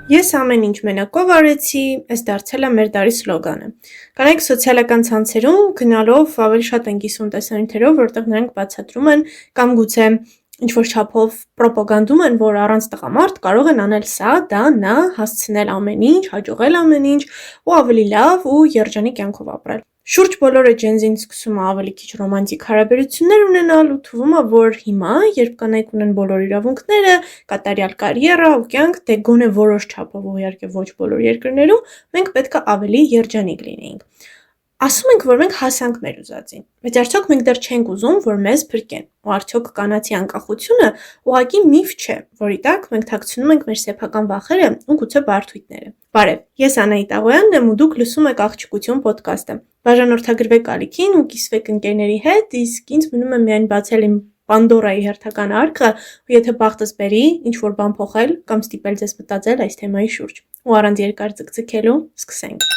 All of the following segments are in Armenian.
Ես ամեն ինչ մենակով արեցի, այս դարձել է մեր դարի սլոգանը։ Կանայք սոցիալական ցանցերում գնալով ավելի շատ են կիսում տեսանյութերով, որտեղ նրանք բացատրում են կամ գուցե ինչ-որ չափով պրոպագանդում են, որ առանց տղամարդ կարող են անել սա, դա, նա, հասցնել ամեն ինչ, հաջողել ամեն ինչ ու ավելի լավ ու երջանիկ կյանքով ապրել։ Շուրջ բոլորը ջենզին սկսում է ավելի քիչ ռոմանտիկ հարաբերություններ ունենալ ու թվում է, որ հիմա, երբ կանայք ունեն բոլոր իրավունքները, կատարյալ կարիերա ու կյանք, դե գոնե որոշ չափով ու իհարկե ոչ բոլոր երկրներում, մենք պետք է ավելի երջանիկ լինեինք։ Ասում ենք, որ մենք հասանք մեր ուզածին, բայց արդյոք մենք դեռ չենք ուզում, որ մեզ փրկեն, ու արդյոք կանացի անկախությունը ուղղակի միֆ չէ, որի տակ մենք թաքցնում ենք մեր սեփական վախերը ու գուցե բարդույթները։ Բարև, ես Անահիտ Աղոյանն եմ ու դուք լսում եք Աղջիկություն ոդքասթը։ Բաժանորդագրվեք ալիքին ու կիսվեք ընկերների հետ, իսկ ինձ մնում է միայն բացել իմ Պանդորայի հերթական արկղը, ու եթե բախտս բերի, ինչ-որ բան փոխել կամ ստիպել ձեզ մտածել այս թեմայի շուրջ։ Ու առանց երկար ձգձգելու, սկսենք։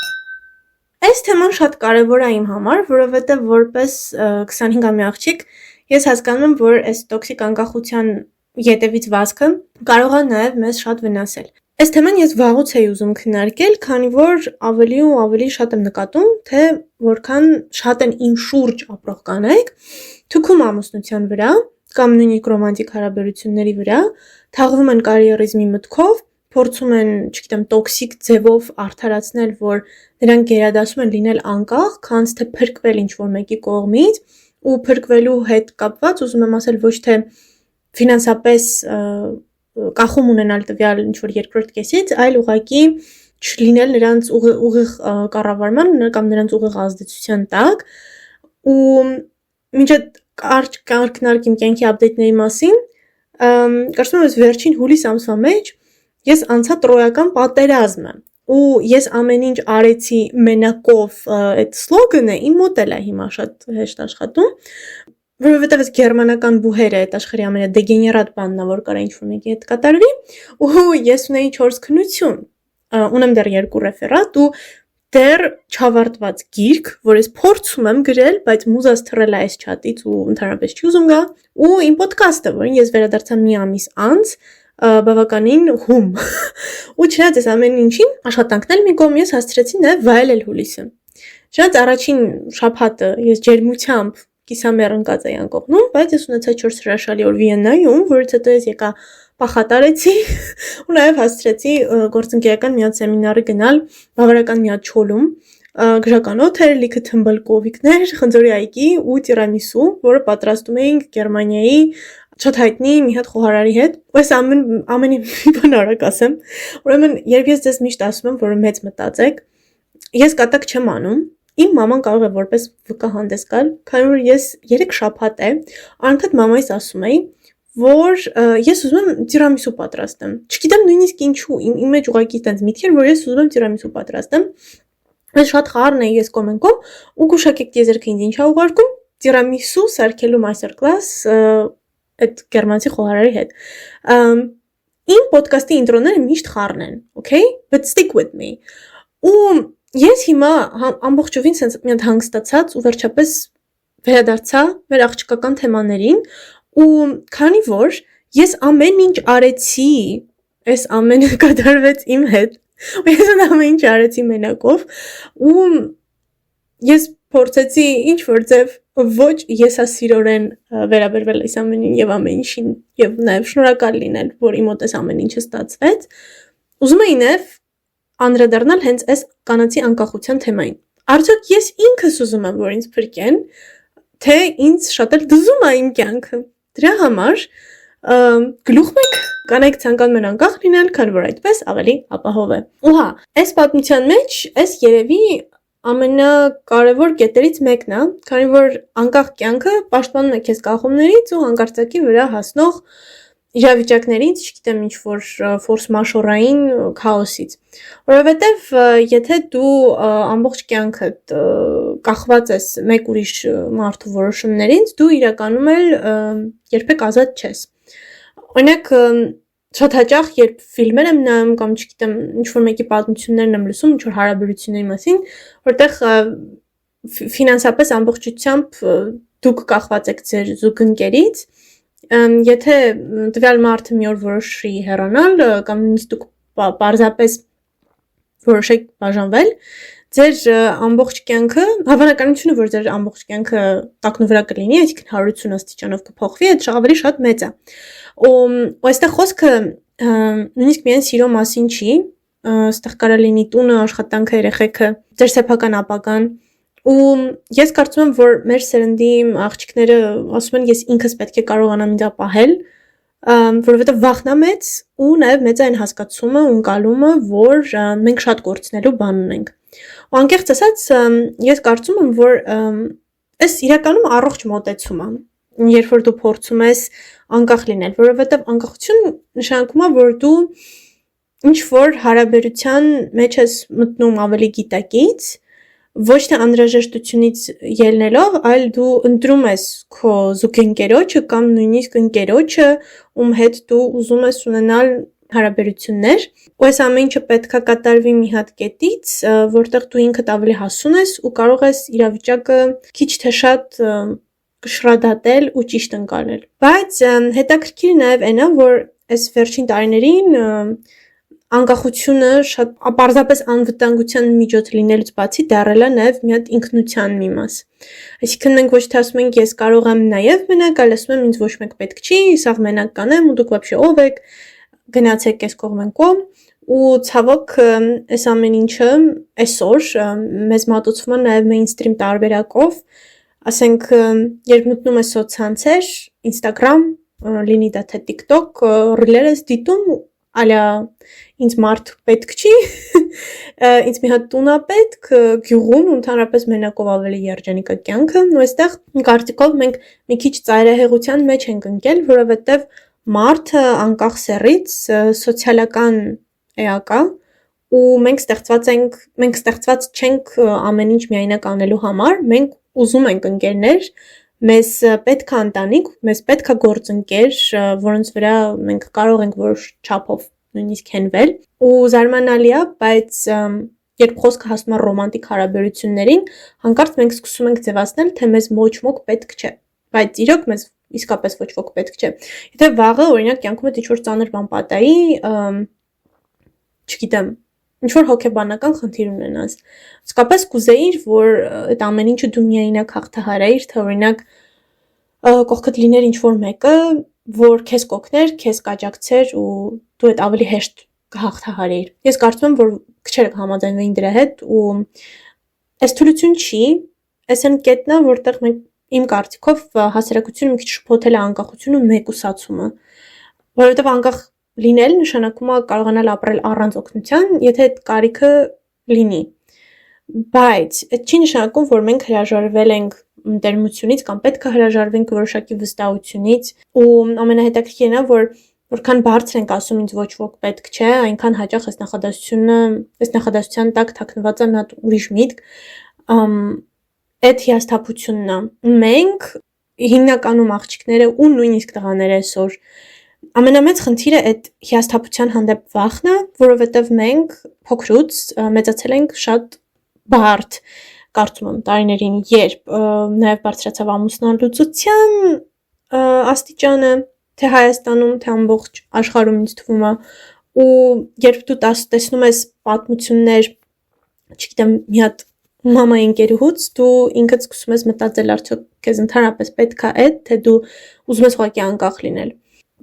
Այս թեման շատ կարևոր է իմ համար, որովհետև որպես 25-ամյա աղջիկ ես հասկանում եմ, որ այս տոքսիկ անկախության ետևից վազքը կարող է նաև մեզ շատ վնասել։ Այս թեման ես վաղուց էի ուզում քննարկել, քանի որ ավելի ու ավելի շատ եմ նկատում, թե որքան շատ են իմ շուրջ ապրող կանայք թուքում ամուսնության վրա կամ նույնիսկ ռոմանտիկ հարաբերությունների վրա, թաղվում են կարիերիզմի մտքով, փորձում են, չգիտեմ, տոքսիկ ձևով արդարացնել, որ նրանք գերադասում են լինել անկախ, քանց թե փրկվել ինչ-որ մեկի կողմից, ու փրկվելու հետ կապված ուզում եմ ասել ոչ թե ֆինանսապես կախում ունենալ տվյալ ինչ-որ երկրորդ կեսից, այլ ուղղակի չլինել նրանց ուղիղ կառավարման կամ նրանց ուղիղ ազդեցության տակ, ու մինչ այդ կարգնարկիմ կյանքի ապդեյթների մասին, կարծում եմ վերջին հուլիս ամսվա մեջ ես անցա տրոյական պատերազմը, ու ես ամեն ինչ արեցի մենակով այդ սլոգանը իմ մոտ էլ է հիմա շատ հեշտ աշխատում, որովհետև այս գերմանական բուհերը այդ աշխարհի ամենադեգեներատ բանն է, որ կարա ինչ-որ մեկի հետ կատարվի, ու ես ունեի 4 քննություն, ունեմ դեռ 2 ռեֆերատ ու դեռ չավարտված գիրք, որ ես փորձում եմ գրել, բայց մուզաս թռել է այս չաթից ու ընդհանրապես չի ուզում գա, ու իմ ոդքասթը, որին ես վերադարձա մի ամիս անց, բավականին հում։ Ու չնայած այս ամեն ինչին աշխատանքն էլ մի կողմ ես հասցրեցի նաև վայելել հուլիսը։ Չնայած առաջին շաբաթը ես ջերմությամբ կիսամեռ ընկած էի անկողնում, բայց ես ունեցա 4 հրաշալի օր Վիեննայում, որից հետո ես եկա պախատարեցի ու նաև հասցրեցի գործընկերական մի հատ սեմինարի գնալ բավարարական մի հատ չոլում, գրականոթ էր, լիքը թմբլկովիկներ, խնձորի այգի ու տիրամիսու, որը պատրաստում էինք Գերմանիայի շատ հայտնի մի հատ խոհարարի հետ, ու այս ամենի մի բան արագ ասեմ, ուրեմն երբ ես ձեզ միշտ ասում եմ, որ մեծ մտածեք, ես կատակ չեմ անում, իմ մաման կարող է որպես վկա հանդես գալ, քանի որ ես 3 շաբաթ է անընդհատ մամայիս ասում էի, որ ես ուզում եմ տիրամիսու պատրաստեմ։ Չգիտեմ նույնիսկ ինչու, իմ մեջ ուղղակի տենց միտք էր, որ ես ուզում եմ տիրամիսու պատրաստեմ։ Ես շատ խառն էի ես կոմենկում ու գուշակեք տիեզերքը ինձ ինչ ա ուղարկում, տիրամիսու սարքելու մաստեր-կլաս այդ գերմանացի խոհարարի հետ։ Իմ ոդքասթի ինտրոները միշտ խառն են, okay? But stick with me։ Ու ես հիմա ամբողջովին sense մի հատ հանգստացած ու վերջապես վերադարձա մեր աղջկական թեմաներին ու քանի որ ես ամեն ինչ արեցի, այս ամենը կատարվեց իմ հետ, ու ես ամեն ինչ արեցի մենակով ու ես փորձեցի ինչ-որ ձև ոչ եսասիրորեն վերաբերվել այս ամենին եւ ամեն ինչին եւ նաեւ շնորհակալ լինել, որ իմ մոտ այս ամեն ինչը ստացվեց։ Ուզում եի նաեւ անդրադառնալ հենց այս կանացի անկախության թեմային։ Արդյոք ես ինքս ուզում եմ, որ ինձ փրկեն, թե ինձ շատ էլ դզում է իմ կյանքը։ Դրա համար գլուխ մեկ կանայք ցանկանում են անկախ լինել, քանի որ այդպես ավելի ապահով է։ Ու հա, այս պատմության մեջ այս երևի ամենակարևոր կետերից մեկն է, քանի որ անկախ կյանքը պաշտպանում է քեզ կախումներից ու հանկարծակի վրա հասնող իրավիճակներից, չգիտեմ, ինչ-որ ֆորս մաժորային քաոսից։ Որովհետև եթե դու ամբողջ կյանքդ կախված ես մեկ ուրիշ մարդու որոշումներից, դու իրականում էլ երբեք ազատ չես։ Օրինակ շատ հաճախ երբ ֆիլմեր եմ նայում կամ չգիտեմ ինչ-որ մեկի պատմություններն եմ լսում ինչ-որ հարաբերությունների մասին, որտեղ ֆինանսապես ամբողջությամբ դուք կախված եք ձեր զուգընկերից, եթե տվյալ մարդը մի օր որոշի հեռանալ կամ նույնիսկ դուք պարզապես որոշեք բաժանվել, ձեր ամբողջ կյանքը, հավանականությունը, որ ձեր ամբողջ կյանքը տակնուվրա կլինի, այսինքն 180 աստիճանով կփոխվի, այդ ավելի շատ մեծ է։ Ու այստեղ խոսքը նույնիսկ միայն սիրո մասին չի, այստեղ կարա լինի տունը, աշխատանքը, երեխեքը, ձեր սեփական ապագան։ Ու ես կարծում եմ, որ մեր սերնդի աղջիկները ասում են, ես ինքս պետք է կարողանամ ինձ ապահել, որովհետև վախն է մեծ ու նաև մեծ է այն հասկացումը ու ընկալումը, որ մենք շատ կորցնելու բան ունենք։ Ու անկեղծ ասած, ես կարծում եմ, որ այս իրականում առողջ մոտեցում է, երբ որ դու փորձում ես անկախ լինել, որովհետև անկախություն նշանակում է, որ դու ինչ որ հարաբերության մեջ ես մտնում ավելի գիտակից, ոչ թե անհրաժեշտությունից ելնելով, այլ դու ընտրում ես քո զուգընկերոջը կամ նույնիսկ ընկերոջը, ում հետ դու ուզում ես ունենալ հարաբերություններ, ու այս ամեն ինչը պետքա կատարվի մի հատ կետից, որտեղ դու ինքդ ավելի հասուն ես ու կարող ես իրավիճակը քիչ թե շատ կշռադատել ու ճիշտ ընկալել։ Բայց հետաքրքիր նաև այն է, որ այս վերջին տարիներին անկախությունը շատ պարզապես անվտանգության միջոց լինելուց բացի դառել է նաև մի հատ ինքնության մի մաս։ Այսինքն մենք ոչ թե ասում ենք ես կարող եմ նաև մենակ, այլ ասում եմ ինձ ոչ մեկ պետք չի, սաղ մենակ կանեմ ու դուք вообще ով եք, գնացեք այս կողմ են կողմ, ու ցավոք այս ամեն ինչը այսօր մեզ մատուցվում է նաև mainstream տարբերակով, ասենք երբ մտնում ես սոցցանցեր, Instagram, լինի դա թե TikTok, ռիլեր ես դիտում, ալա ինձ մարդ պետք չի, ինձ մի հատ տուն է պետք, գյուղում ընդհանրապես մենակով ավելի երջանիկ է կյանքը, ու այստեղ կարծիքով մենք մի քիչ ծայրահեղության մեջ ենք ընկել, որովհետև մարդը անկախ սեռից սոցիալական էակ է, ու մենք ստեղծված չենք ամեն ինչ միայնակ անելու համար, մենք ուզում ենք ընկերներ, մեզ պետք է ընտանիք, մեզ պետք է գործընկեր, որոնց վրա մենք կարող ենք որոշ չափով նույնիսկ հենվել, ու զարմանալի է, բայց երբ խոսքը հասնում է ռոմանտիկ հարաբերություններին, հանկարծ մենք սկսում ենք ձևացնել, թե մեզ ոչ ոք պետք չէ, բայց իրոք մեզ իսկապես ոչ ոք պետք չէ։ Եթե վաղը, օրինակ, կյանքումդ ինչ-որ ծանր բան պատահի, չգիտեմ, ինչ-որ հոգեբանական խնդիր ունենաս, իսկապես կուզեիր, որ այդ ամեն ինչը դու միայնակ հաղթահարեիր, թե օրինակ կողքդ լիներ ինչ-որ մեկը, որ քեզ կօգներ, քեզ կաջակցեր ու դու այդ ավելի հեշտ կհաղթահարեիր։ Ես կարծում եմ, որ քչերը կհամաձայնվեին դրա հետ ու այս թուլություն չի, այս այն կետն է, որտեղ մենք իմ կարծիքով հասարակությունը մի քիչ շփոթել է անկախությունը մեկուսացումը, որովհետև անկախ լինել նշանակում է կարողանալ ապրել առանց օգնության, եթե այդ կարիքը լինի։ Բայց այդ չի նշանակում, որ մենք հրաժարվել ենք ընտերմությունից կամ պետք է հրաժարվենք որոշակի վստահությունից, ու ամենահետաքրքիրն է, որ որքան բարձր ենք ասում ինձ ոչ ոք պետք չէ, այնքան հաճախ այս նախադասության տակ թաքնված է մի հատ ուրիշ միտք, այդ հիասթափությունն է։ Մենք հիմնականում աղջիկները ու նույնիսկ տղաները այսօր ամենամեծ խնդիրը այդ հիասթափության հանդեպ վախն է, որովհետև մենք փոքրուց մեծացել ենք շատ բարդ, կարծում եմ տարիներին, երբ նաև բարձրացավ ամուսնալուծության աստիճանը, թե Հայաստանում, թե ամբողջ աշխարհում ինձ թվում է, ու երբ դու տեսնում ես պատմություններ, չգիտեմ, մի հատ մամայի ընկերուհուց, դու ինքդ սկսում ես մտածել, արդյոք քեզ ընդհանրապես պետք է այդ, թե դու ուզում ես ուղղակի անկախ լինել,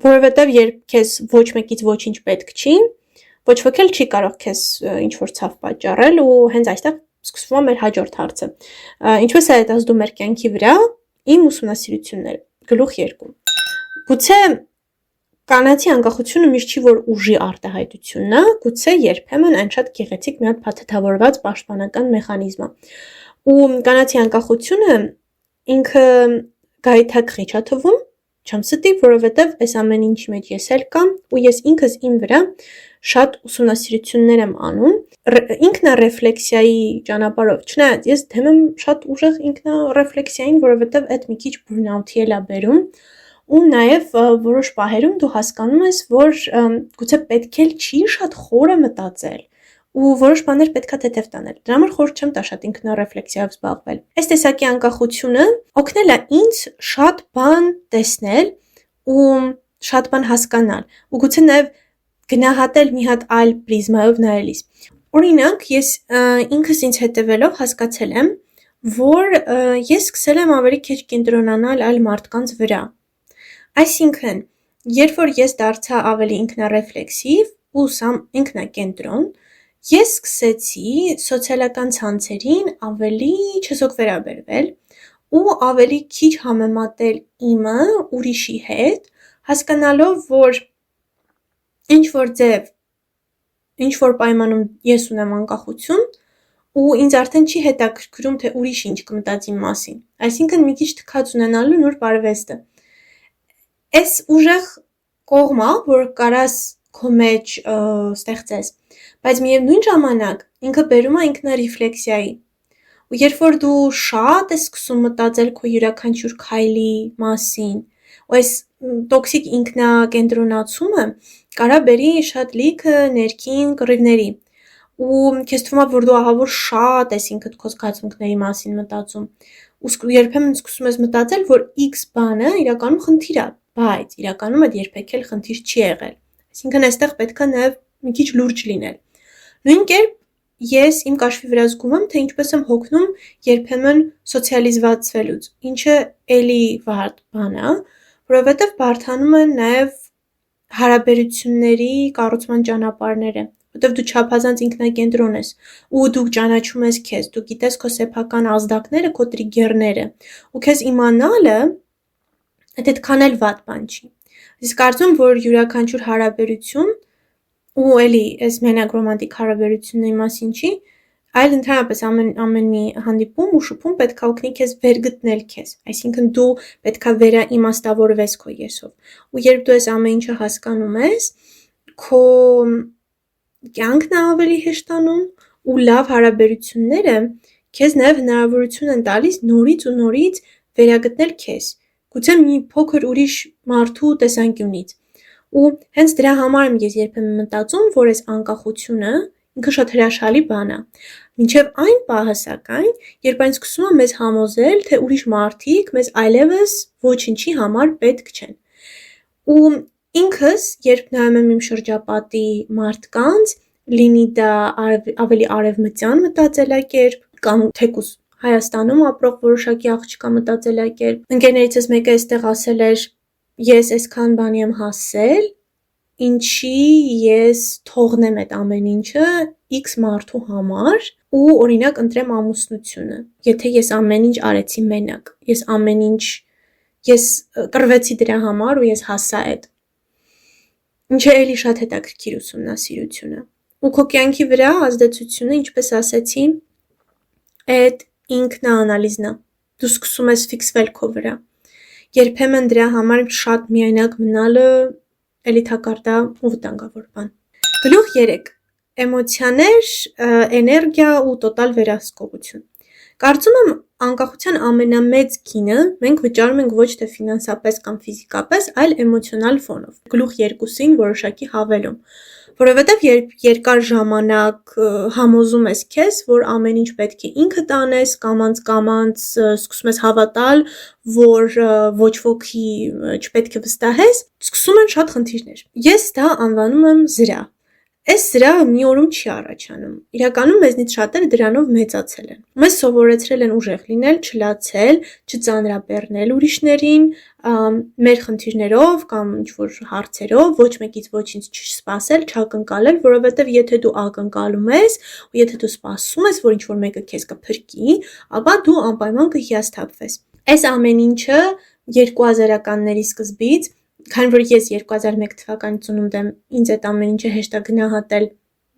որովհետև երբ քեզ ոչ մեկից ոչինչ պետք չի, ոչ ոք էլ չի կարող քեզ ինչ-որ ցավ պատճառել, ու հենց այստեղ սկսվում է մեր հաջորդ հարցը։ Ինչպես է այդ ազդում մեր կյանքի վրա, իմ ուսումնասիրությունները, գլուխ 2։ Գուցե կանացի անկախությունը միշտ չի, որ ուժի արտահայտությունն է, գուցե երբեմն այն շատ գեղեցիկ մի հատ փաթեթավորված պաշտպանական մեխանիզմ է։ Ու կանացի անկախությունը ինքը գայթակղիչ է թվում, չեմ ստի, որովհետև այս ամեն ինչի մեջ ես էլ կամ, ու ես ինքս իմ վրա շատ ուսումնասիրություններ եմ անում, ինքնարեֆլեքսիայի ճանապարհով, չնայած ես դեմ եմ շատ ուժեղ ինքնարեֆլեքսիային, որովհետև այդ մի քիչ բուրնաութի էլ է բերում, ու նաև որոշ պահերում դու հասկանում ես, որ գուցե պետք էլ չի շատ խորը մտածել, ու որոշ բաներ պետքա թեթև տանել։ Դրա համար խորհուրդ չեմ տա շատ ինքնարեֆլեքսիայով զբաղվել։ Այս տեսակի անկախությունը օգնել է ինձ շատ բան տեսնել ու շատ բան հասկանալ, ու գուցե նաև գնահատել մի հատ այլ պրիզմայով նայելիս։ Օրինակ, ես ինքս ինձ հետևելով հասկացել եմ, որ ես սկսել եմ ավելի քիչ կենտրոնանալ այլ մարդկանց վրա։ Այսինքն, երբ որ ես դարձա ավելի ինքնարեֆլեքսիվ ու ինքնակենտրոն, ես սկսեցի սոցիալական ցանցերին ավելի չզոք վերաբերվել ու ավելի քիչ համեմատել իմը ուրիշի հետ, հասկանալով, որ ինչ-որ ձև, ինչ-որ պայմանում ես ունեմ անկախություն ու ինձ արդեն չի հետաքրքրում, թե ուրիշ ինչ կմտածի իմ մասին։ Այսինքն մի քիչ թքած ունենալու նոր բարևեստը։ Այս ուժեղ կողմը, որ կարաս քո մեջ ստեղծես, բայց միևնույն ժամանակ ինքը բերում է ինքնարեֆլեքսիայի։ Ու երբ որ դու շատ ես սկսում մտածել քո յուրաքանչյուր քայլի մասին, ու այս տոքսիկ ինքնակենտրոնացումը կարա բերի շատ լիքը ներքին կռիվների։ Ու քեզ թվում է, որ դու ահավոր շատ ես ինքդ քո զգացմունքների մասին մտածում։ Ու երբեմն սկսում ես մտածել, որ X բանը իրականում խնդիր է, բայց իրականում այդ երբեք էլ խնդիր չի եղել։ Այսինքն այստեղ պետք է նաև մի քիչ լուրջ լինել։ Նույն կերպ ես իմ կաշվի վրա զգում եմ, թե ինչպես եմ հոգնում երբեմն սոցիալիզացվելուց, ինչը էլի վատ բան է, որովհետև բարդանում են նաև հարաբերությունների կառուցման ճանապարհները, որովհետև դու չափազանց ինքնակենտրոն ես ու դու ճանաչում ես քեզ, դու գիտես քո սեփական ազդակները, քո տրիգերները, ու քեզ իմանալը այդ այդքան էլ վատ բան չի։ Իսկ կարծում, որ յուրաքանչյուր հարաբերություն ու էլի այս մենակ ռոմանտիկ հարաբերությունների մասին չի, այլ ընդհանրապես ամեն մի հանդիպում ու շփում պետք է օգնի քեզ վերգտնել քեզ, այսինքն դու պետք է վերաիմաստավորվես քո եսով։ Ու երբ դու այս ամեն ինչը հասկանում ես, քո կյանքն է ավելի հեշտանում ու լավ հարաբերությունները քեզ նաև հնարավորություն են տալիս նորից ու նորից վերագտնել քեզ, գուցե մի փոքր ուրիշ մարդու տեսանկյունից։ Ու հենց դրա համար եմ ես երբեմն մտածում, որ այս անկախությունը ինքը շատ հրաշալի բան է։ Մինչև այն պահը սակայն, երբ այն սկսում է մեզ համոզել, թե ուրիշ մարդիկ մեզ այլևս ոչինչի համար պետք չեն։ Ու ինքս, երբ նայում եմ իմ շրջապատի մարդկանց, լինի դա ավելի արևմտյան մտածելակերպ կամ թեկուզ Հայաստանում ապրող որոշակի աղջկա մտածելակերպ։ Ընկերներիցս մեկը այստեղ ասել էր. ես այսքան բանի եմ հասել, ինչի ես թողնեմ այդ ամեն ինչը X մարդու համար ու օրինակ ընտրեմ ամուսնությունը, եթե ես ամեն ինչ արեցի մենակ, ես կռվեցի դրա համար ու ես հասա այդ։ Ինչը էլի շատ հետաքրքիր ուսումնասիրություն է։ Ու քո կյանքի վրա ազդեցությունը, ինչպես ասեցի, այդ ինքնաանալիզն է։ Դու սկսում ես ֆիքսվել քո վրա։ Երբեմն դրա համար շատ միայնակ մնալը էլի թակարդ է ու վտանգավոր բան։ Գլուխ 3. Էմոցիաներ, էներգիա ու տոտալ վերահսկողություն։ Կարծում եմ անկախության ամենամեծ գինը մենք վճարում ենք ոչ թե ֆինանսապես կամ ֆիզիկապես, այլ էմոցիոնալ ֆոնով։ Գլուխ 2-ին որոշակի հավելում, որովհետև երբ երկար ժամանակ համոզում ես քեզ, որ ամեն ինչ պետք է ինքդ անես, կամանց սկսում ես հավատալ, որ ոչ ոքի չպետք է վստահես, սկսում են շատ խնդիրներ։ Ես դա անվանում եմ զրահ։ Այս զրահը մի օրում չի առաջանում։ Իրականում մեզնից շատերը դրանով մեծացել են։ Մեզ սովորեցրել են ուժեղ լինել, չլացել, չծանրաբեռնել ուրիշներին, մեր խնդիրներով կամ ինչ-որ հարցերով ոչ մեկից ոչինչ չսպասել, չակնկալել, որովհետև եթե դու ակնկալում ես, ու եթե դու սպասում ես, որ ինչ-որ մեկը քեզ կփրկի, ապա դու անպայման կհիասթափվես։ Այս ամեն ինչը 2000-ականների սկզբից, քանի որ ես 2001 թվականի ծնունդ եմ, ինձ այդ ամեն ինչը հեշտ է գնահատել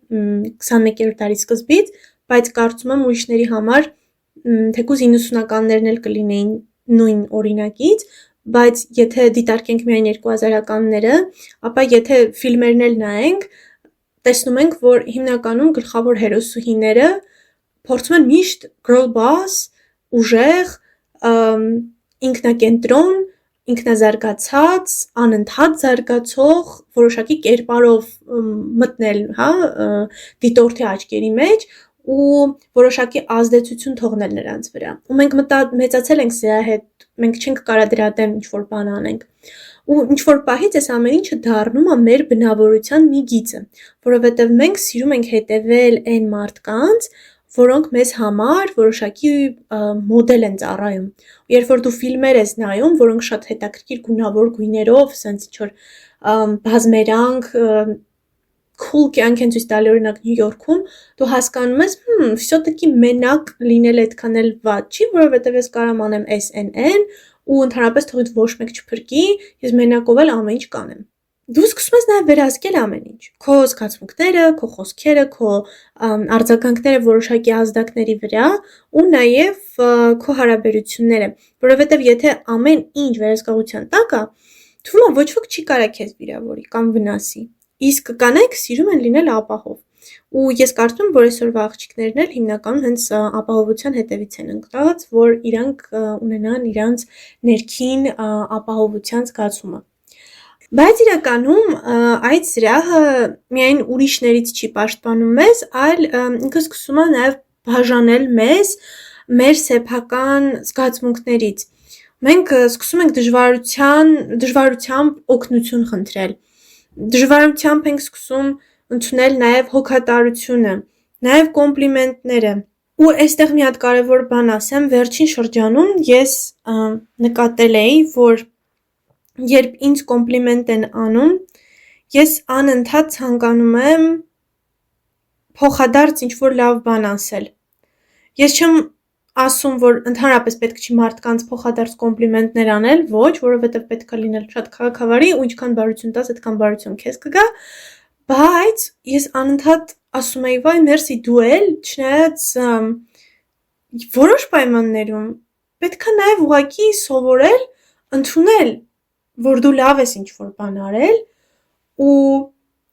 21-րդ դարի սկզբից, բայց կարծում եմ ուրիշների համար թեկուզ 90-ականներն էլ կլինեին նույն օրինակից, բայց եթե դիտարկենք միայն 2000-ականները, ապա եթե ֆիլմերն էլ նայենք, տեսնում ենք, որ հիմնականում գլխավոր հերոսուհիները փորձում են միշտ girl boss, ուժեղ, ինքնակենտրոն, ինքնազարգացած, անընդհատ զարգացող, որոշակի կերպարով մտնել, դիտորդի աչքերի մեջ ու որոշակի ազդեցություն թողնել նրանց վրա։ Ու մենք մեծացել ենք սրա հետ, մենք չենք կարա դրա դեմ ինչ-որ բան անենք։ ու ինչ որ պահից այս ամեն ինչը դառնում է մեր բնավորության մի գիծը, որովհետև մենք սիրում ենք հետևել այն մարդկանց, որոնք մեզ համար որոշակի մոդել են ծառայում։ Երբ որ դու ֆիլմեր ես նայում, որոնք շատ հետաքրքիր գունավոր գույներով, ասենց ինչ որ բազմերանգ cool կյանք են ցույց տալի օրինակ Նյու Յորքում, դու հասկանում ես, всё-таки մենակ լինել այդքան էլ վատ չի, որովհետև ես կարամ անեմ SNN ու ընդհանրապես թողից ոչ մեկ չփրկի, ես մենակով էլ ամեն ինչ կանեմ։ Դու սկսում ես նաև վերահսկել ամեն ինչ, քո զգացմունքները, քո խոսքերը, քո արձագանքները որոշակի ազդակների վրա ու նաև քո հարաբերությունները, որովհետև եթե ամեն ինչ վերահսկողության տակ է, թվում է ոչ ոք չի կարա քեզ վիրավորի կամ վնասի։ Իսկ կանայք սիրում են լինել ապահով։ Ու ես կարծում եմ, որ այսօրվա աղջիկներն էլ հիմնականում հենց ապահովության հետևից են ընկած, որ իրանք ունենան իրանց ներքին ապահովության զգացումը։ Բայց իրականում այդ սրահը միայն ուրիշներից չի պաշտպանում մեզ, այլ ինքը սկսում է նաև բաժանել մեզ մեր սեփական զգացմունքներից։ Մենք սկսում ենք դժվարությամբ օգնություն խնդրել։ Դժվարությամբ ենք սկսում ընդունել նաև հոգատարությունը, նաև կոմպլիմենտները։ Ու այստեղ մի հատ կարևոր բան ասեմ, վերջին շրջանում ես նկատել էի, որ երբ ինձ կոմպլիմենտ են անում, ես անընդհատ ցանկանում եմ փոխադարձ ինչ-որ լավ բան ասել։ Ես չեմ ասում, որ ընդհանրապես պետք չի մարդկանց փոխադարձ կոմպլիմենտներ անել, ոչ, որովհետև պետք է լինել շատ քաղաքավարի ու ինչքան բարություն տաս, այդքան բարություն քեզ կգա, բայց ես անընդհատ ասում եի, վայ, մերսի, դու էլ, չնայած որոշ պայմաններում պետք է նաև ուղղակի սովորել ընդունել, որ դու լավ ես ինչ-որ բան արել ու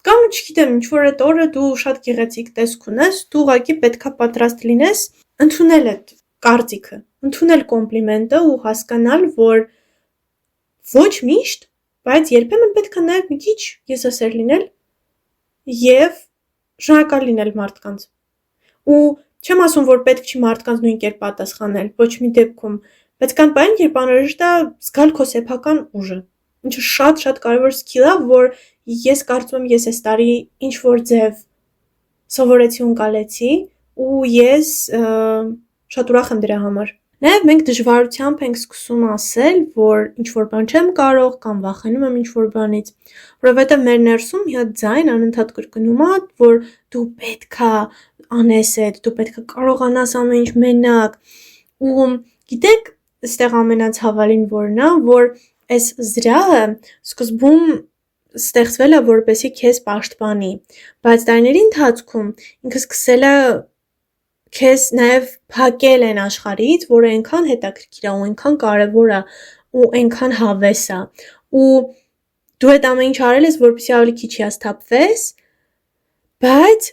կամ չգիտեմ, ինչ-որ այդ օրը դու շատ գեղեցիկ տեսք ունես, դու ուղղակի պետք է պատրաստ լինես ընդունել այդ կարծիքը, ընդունել կոմպլիմենտը ու հասկանալ, որ ոչ միշտ, բայց երբեմն պետք է նաև մի քիչ եսասեր լինել եւ շնորհակալ լինել մարդկանց։ Ու չեմ ասում, որ պետք չի մարդկանց նույն կերպ պատասխանել, ոչ մի դեպքում, բայց կան պահեր, երբ անհրաժեշտ է զգալ քո սեփական ուժը, ինչը շատ կարևոր skill է, որ ես կարծում եմ ես այս տարի ինչ-որ ձև սովորեցի ու ընկալեցի ու ես շատ ուրախ եմ դրա համար։ Նաև մենք դժվարությամբ ենք սկսում ասել, որ ինչ-որ բան չեմ կարող կամ վախենում եմ ինչ-որ բանից, որովհետև մեր ներսում մի հատ ձայն անընդհատ կրկնում է, որ դու պետքա անես այդ, դու պետքա կարողանաս ամեն ինչ մենակ։ Ու գիտեք, այստեղ ամենացավալին որն է, որ այս զրահը սկզբում ստեղծվել է որպեսզի քեզ պաշտպանի, բայց տարիների ընթացքում ինքը սկսել է քեզ նաև փակել այն աշխարհից, որը այնքան հետաքրքիր է ու այնքան կարևոր է ու այնքան հավես է։ Ու դու այդ ամեն ինչ արել ես, որպեսզի ավելի քիչ հիասթափվես, բայց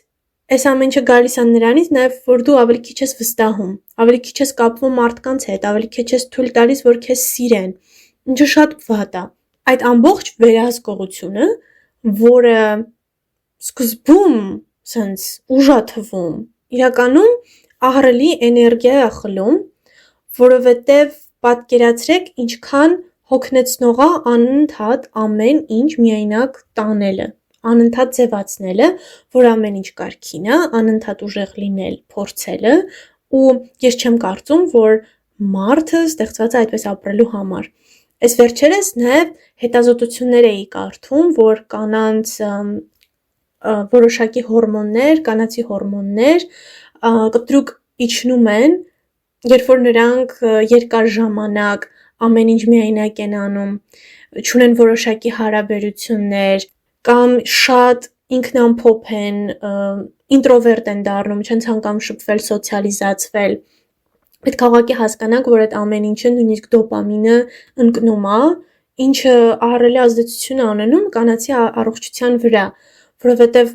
այս ամեն ինչը գալիս է նրանից նաև, որ դու ավելի քիչ ես վստահում, ավելի քիչ ես կապվում մարդկանց հետ, ավելի քիչ ես թույլ տալիս, որ քեզ սիրեն, ինչը շատ վատ է։ Այդ ամբողջ վերահսկողությունը, որը սկզբում սենց ուժ է թվում, իրականում ահռելի էներգիա է խլում, որովհետև պատկերացրեք ինչքան հոգնեցնող է անընդհատ ամեն ինչ միայնակ տանելը, անընդհատ ձևացնելը, որ ամեն ինչ կարգին է, անընդհատ ուժեղ լինել, փորձելը, ու ես չեմ կարծում, որ մարդը ստեղծված է այդպես ապրելու համար։ Այս վերջերս նաև հետազոտություններ էի կարդում, որ կանանց որոշակի հորմոններ, կանացի հորմոններ կտրուկ իջնում են, երբ որ նրանք երկար ժամանակ ամեն ինչ միայնակ են անում, չունեն որոշակի հարաբերություններ կամ շատ ինքնամփոփ են, ինտրովերտ են դառնում, չեն ցանկանում շփվել, սոցիալիզացվել։ Պետք է ուղղակի հասկանանք, որ այդ ամեն ինչը նույնիսկ դոպամինը ընկնում է, ինչը ահռելի ազդեցություն է ունենում կանացի առողջության վրա, որովհետև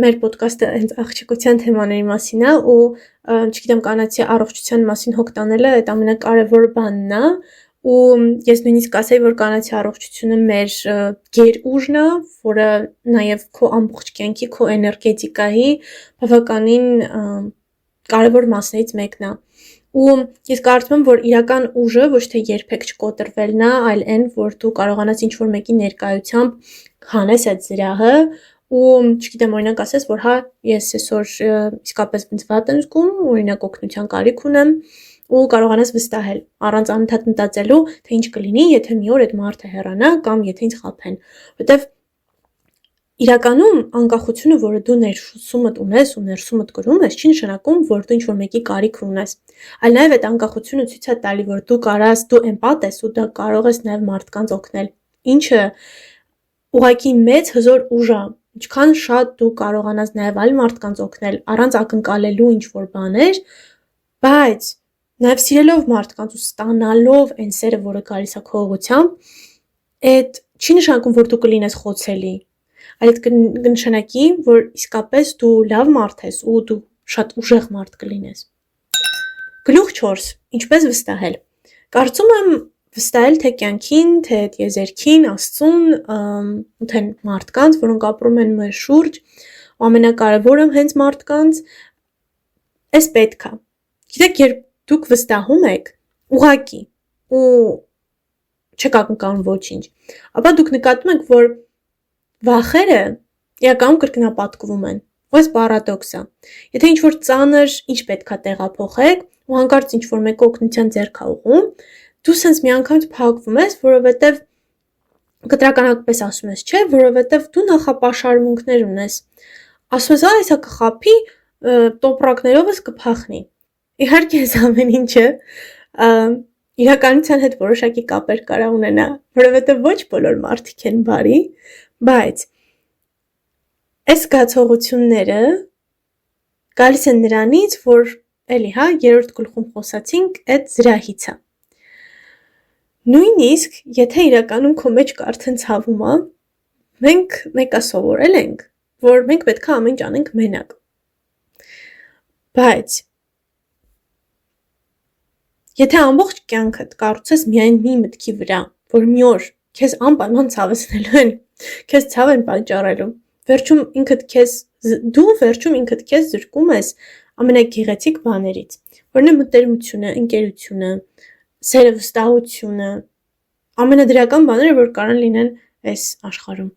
մեր ոդկասթը հենց աղջիկության թեմաների մասին է ու չգիտեմ կանացի առողջության մասին հոգ տանելը այդ ամենակարևոր բանն է ու ես նույնիսկ ասեի, որ կանացի առողջությունը մեր գերուժն է, որը նաև քո ամբողջ կյանքի, քո էներգետիկայի բավականին կարևոր մասներից մեկն է։ ու ես կարծում եմ, որ իրական ուժը ոչ թե երբեք չկոտրվելն է, այլ այն, որ դու կարողանաս ինչ-որ մեկի ներկայությամբ հանես այդ զրահը ու չգիտեմ, օրինակ ասես, որ հա ես այսօր իսկապես ինձ վատ եմ զգում, օրինակ օգնության կարիք ունեմ ու կարողանաս վստահել առանց անընդհատ մտածելու, թե ինչ կլինի, եթե մի օր այդ մարդը հեռանա կամ եթե ինձ խաբեն, որտեվ իրականում անկախությունը, որը դու ներսումդ ունես ու ներսումդ կրում ես, չի նշանակում, որ դու ինչ-որ մեկի կարիք ունես, այլ նաև այդ անկախությունը ցույց է տալի, որ դու կարաս, դու էմպաթ ես ու դա կարող ես նաև մարդկանց օգնել, ինչը ուղղակի մեծ հզոր ուժ է, ինչքան շատ դու կարողանաս նաև այլ մարդկանց օգնել առանց ակնկալելու ինչ-որ բաներ, բայց նաև սիրելով մարդկանց ու ստանալով այն սերը, որը գալիս է քո ուղղությամբ, այդ չի նշանակում, որ դու կլինես խոցելի, այլ կնշանակի, որ իսկապես դու լավ մարդ ես ու դու շատ ուժեղ մարդ կլինես։ Գլուխ 4. Ինչպես վստահել։ Կարծում եմ վստահել թե կյանքին, թե տիեզերքին, Աստծուն, թե մարդկանց, որոնք ապրում են մեր շուրջ, ու ամենակարևորը հենց մարդկանց, էս պետք է։ Գիտեք, երբ դուք վստահում եք, ուղղակի ու չեք ակնկալում ոչինչ, ապա դուք նկատում եք, որ վախերը իրականում կրկնապատկվում են, ու այս պարադոքս է։ Եթե ինչ-որ ծանր ինչ պետք է տեղափոխեք, ու հանկարծ ինչ-որ մեկը օգնության ձեռք է ուղղում, դու սենց միանգամից փակվում ես, որովհետև կտրականապես ասում ես, չէ, որովհետև դու նախապաշարմունքներ ունես։ Ասում ես, այսա կխաբի, տոպրակներովս կփախնի։ Իհարկե այս ամեն ինչը իրականության հետ որոշակի կապեր կարա ունենա, որովհետև ոչ բոլոր մարդիկ են բարի, բայց այս զգացողությունները գալիս են նրանից, որ էլի հա, երրորդ գլխում խոսացինք, այդ զրահից է։ Նույնիսկ, եթե իրականում քո մեջ կա արդեն ցավում է, մենք մեկը սովորել ենք, որ մենք պետք է ամեն ինչ անենք մենակ։ Բայց եթե ամբողջ կյանքդ կառուցես միայն մի մտքի վրա, որ մի օր քեզ անպայման ցավեցնելու են, քեզ ցավ են պատճառելու, վերջում ինքդ քեզ զրկում ես ամենագեղեցիկ բաներից, որն է մտերմությունը, ընկերությունը, սերը, վստահությունը, ամենադրական բաները, որ կարան լինեն այս աշխարհում։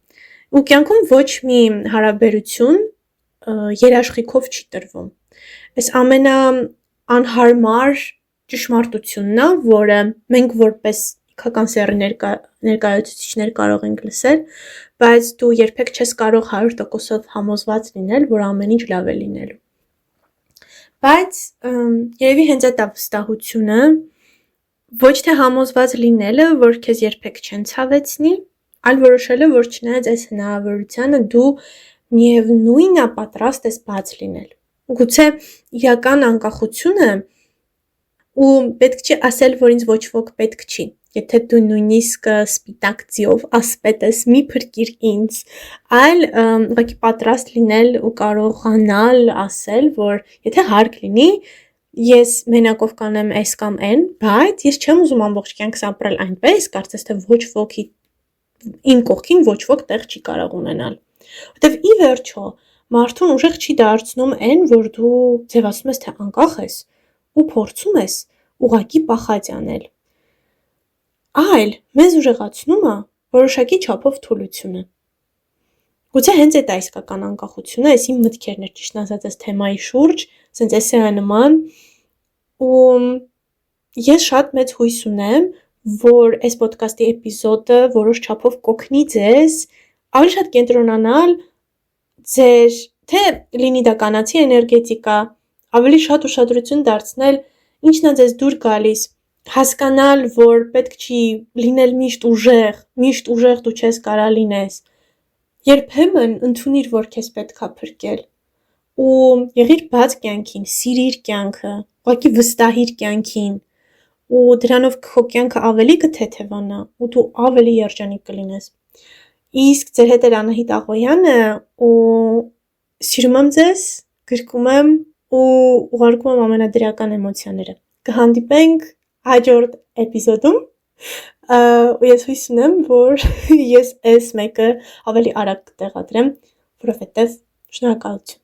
Ու կյանքում ոչ մի հարաբերություն երաշխիքով չի տրվում։ Այս ամենաանհարմար ճշմարտությունն է, որը մենք որպես իքական սեռի ներկայացուցիչներ կարող ենք լսել, բայց դու երբեք չես կարող 100%-ով համոզված լինել, որ ամեն ինչ լավ է լինելու։ Բայց երևի հենց այդ վստահությունը, ոչ թե համոզված լինելը, որ քեզ երբեք չեն ցավեցնի, այլ որոշելը, որ չնայած այս հնարավորությանը դու միևնույնն է պատրաստ ես բաց լինել։ Գուցե իրական անկախությունը ու պետք չի ասել, որ ինձ ոչ ոք պետք չի, եթե դու նույնիսկ սպիտակ ձիով ասպետ ես, մի փրկիր ինձ, այլ ուղղակի պատրաստ լինել ու կարողանալ ասել, որ եթե հարկ լինի, ես մենակով կանեմ այս կամ այն, բայց ես չեմ ուզում ամբողջ կյանքս ապրել այնպես, կարծես թե ոչ ոքի իմ կողքին ոչ ոք տեղ չի կարող ունենալ։ Որտեվ ի վերջո մարդուն ուժեղ չի դարձնում այն, որ դու ձևացնում ես, թե անկախ ես ու փորձում ես ուղղակի պախած անել, այլ մեզ ուժեղացնում է որոշակի չափով թուլությունը։ Գուցե հենց այդ իսկական անկախությունը, այս իմ մտքերն էր ճիշտ ասած այս թեմայի շուրջ, սենց էսեանման, ու ես շատ մեծ հույս ունեմ, որ այս ոդկասթի էպիզոդը որոշ չափով կօգնի ձեզ ավելի շատ կենտրոնանալ ձեր, թե լինի դա կանացի էներգետիկա, ավելի շատ ուշադրություն դարձնել ինչն է ձեզ դուր գալիս, հասկանալ, որ պետք չի լինել միշտ ուժեղ դու չես կարա լինես, երբեմն ընդունիր, որ քեզ պետք է փրկել, ու եղիր բաց կյանքին, սիրիր կյանքը, ուղղակի վստահիր կյանքին, ու դրանով քո կյանքը ավելի կթեթևանա, ու դու ավելի երջանիկ կլինես։ Իսկ ձեր հետ էր Անահիտ Աղոյանը, ու սիրում եմ ձեզ, գրկում եմ ու ուղարկում եմ ամենադրական էմոցիաները։ Կհանդիպենք հաջորդ էպիզոդում, ու ես հույս ունեմ, որ ես այս մեկը ավելի արագ կտեղադրեմ, որովհետև շնորհակալություն։